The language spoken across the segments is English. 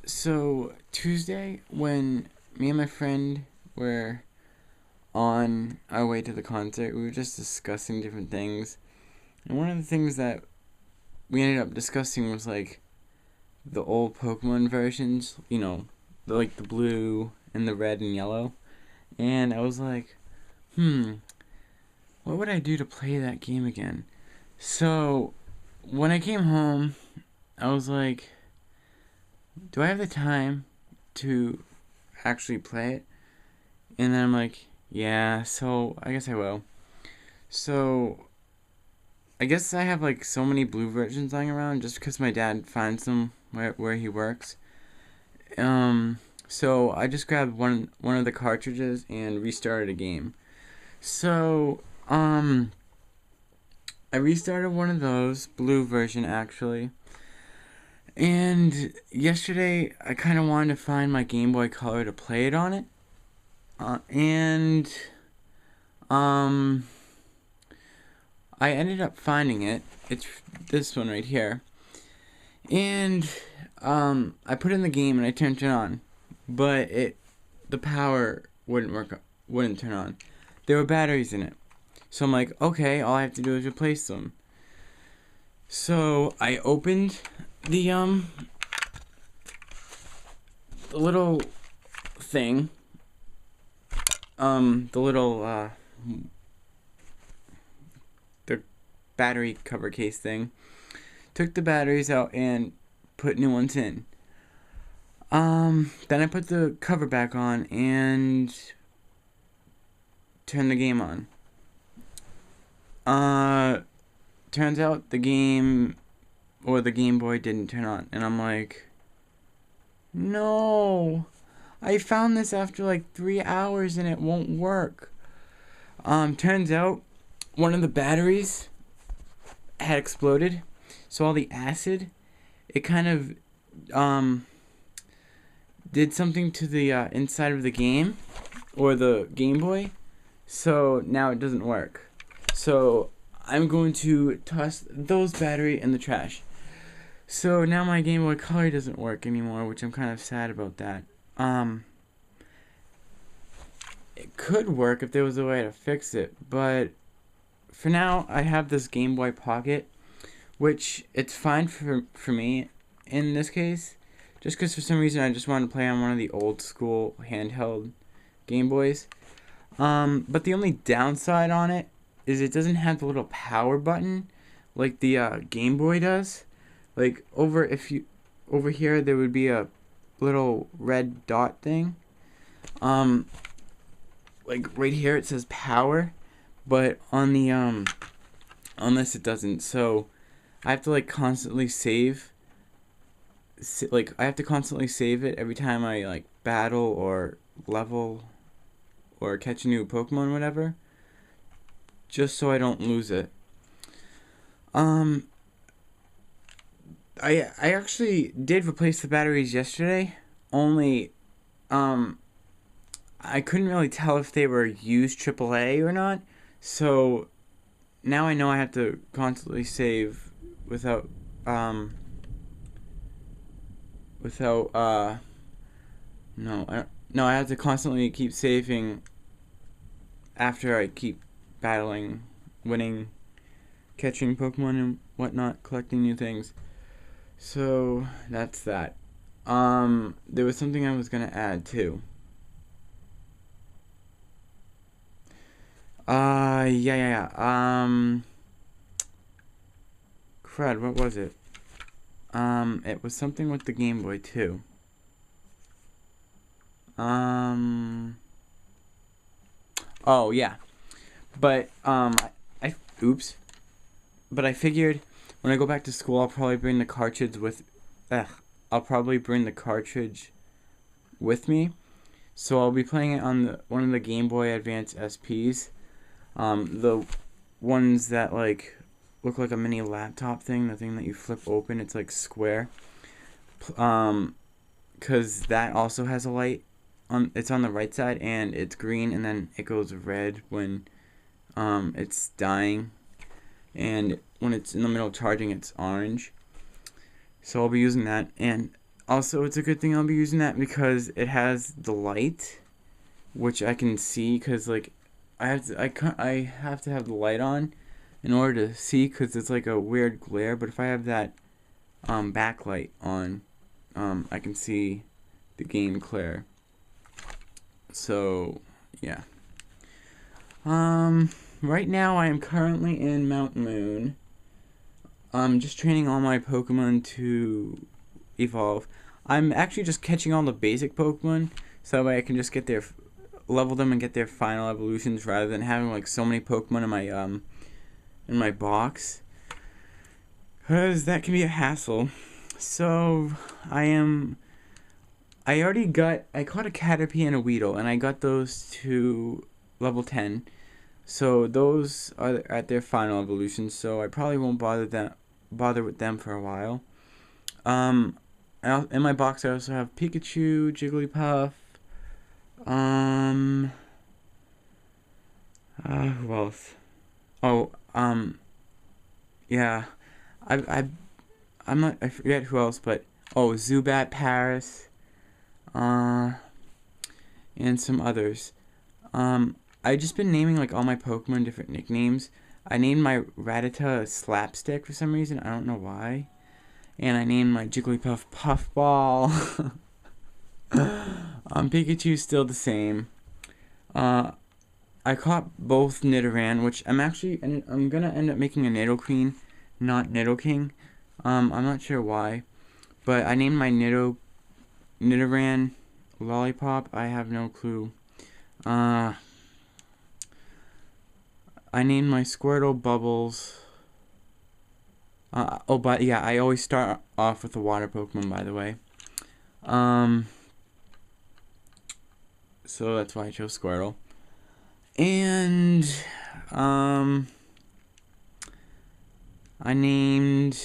So Tuesday, when me and my friend were on our way to the concert, we were just discussing different things. And one of the things that we ended up discussing was like the old Pokemon versions, like the blue and the red and yellow. And I was like, what would I do to play that game again? So when I came home, I was like, do I have the time to actually play it? And then I'm like, yeah, so I guess I will. So I guess I have like so many blue versions lying around just because my dad finds them where he works. So I just grabbed one of the cartridges and restarted a game. So I restarted one of those blue version actually. And yesterday I kind of wanted to find my Game Boy Color to play it on it. And I ended up finding it. It's this one right here. And I put in the game and I turned it on, but the power wouldn't turn on. There were batteries in it. So I'm like, okay, all I have to do is replace them. So I opened the little thing, the little the battery cover case thing, took the batteries out and put new ones in. Then I put the cover back on and turned the game on. Turns out the Game Boy didn't turn on, and I'm like, no, I found this after like 3 hours and it won't work. Turns out one of the batteries had exploded, so all the acid, it kind of did something to the inside of the game or the Game Boy, so now it doesn't work. So I'm going to toss those battery in the trash. So now my Game Boy Color doesn't work anymore, which I'm kind of sad about that. It could work if there was a way to fix it, but for now I have this Game Boy Pocket, which it's fine for me in this case, just because for some reason I just wanted to play on one of the old school handheld Game Boys. But the only downside on it is it doesn't have the little power button like the Game Boy does. Like over here there would be a little red dot thing. Like right here it says power, but on this it doesn't. So I have to like constantly save. Like I have to constantly save it every time I like battle or level or catch a new Pokemon, whatever, just so I don't lose it. I actually did replace the batteries yesterday. Only, I couldn't really tell if they were used AAA or not. So now I know I have to constantly save without no, I have to constantly keep saving after I keep battling, winning, catching Pokemon and whatnot, collecting new things. So that's that. There was something I was gonna add too. Yeah. Crud, what was it? It was something with the Game Boy too. Oh yeah, but oops. But I figured when I go back to school, I'll probably bring the cartridge with. I'll probably bring the cartridge with me, so I'll be playing it on one of the Game Boy Advance SPs, the ones that like look like a mini laptop thing, the thing that you flip open. It's like square. Cause that also has a light on. It's on the right side and it's green, and then it goes red when it's dying, and when it's in the middle of charging, it's orange. So I'll be using that, and Also, it's a good thing I'll be using that because it has the light, which I can see. Cause like, I have to have the light on in order to see. Cause it's like a weird glare. But if I have that backlight on, I can see the game clear. So yeah. Right now I am currently in Mount Moon. I'm just training all my Pokemon to evolve. I'm actually just catching all the basic Pokemon, so that way I can just get their level them and get their final evolutions rather than having like so many Pokemon in my box, cause that can be a hassle. So I caught a Caterpie and a Weedle, and I got those to level 10. So those are at their final evolution. So I probably won't bother with them for a while. In my box I also have Pikachu, Jigglypuff. Who else? Oh, yeah. I forget who else, but Zubat, Paris, and some others. I just been naming like all my Pokemon different nicknames. I named my Rattata Slapstick for some reason. I don't know why. And I named my Jigglypuff Puffball. Pikachu's still the same. I caught both Nidoran, which I'm gonna end up making a Nidoqueen, not Nidoking. I'm not sure why, but I named my Nidoran Lollipop. I have no clue. I named my Squirtle Bubbles. But yeah, I always start off with a water Pokemon, by the way. So that's why I chose Squirtle. And, I named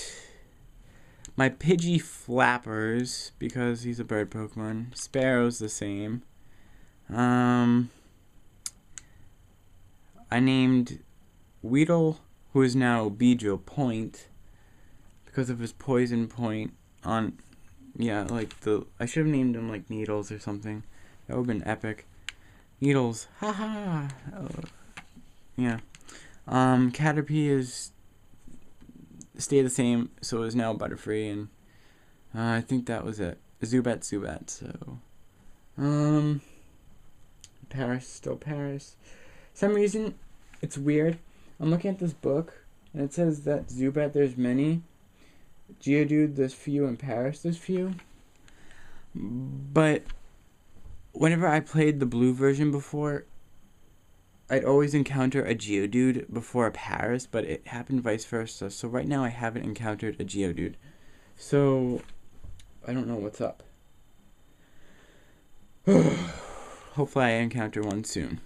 my Pidgey Flappers because he's a bird Pokemon. Sparrow's the same. I named Weedle, who is now Beedrill Point, because of his poison point on, I should have named him like Needles or something. That would have been epic. Needles, haha. Yeah. Caterpie is stay the same, so is now Butterfree, and I think that was it. Zubat. So, Paris, still Paris. Some reason, it's weird. I'm looking at this book, and it says that Zubat there's many, Geodude there's few, and Paris there's few. But whenever I played the blue version before, I'd always encounter a Geodude before a Paris, but it happened vice versa. So right now I haven't encountered a Geodude. So I don't know what's up. Hopefully I encounter one soon.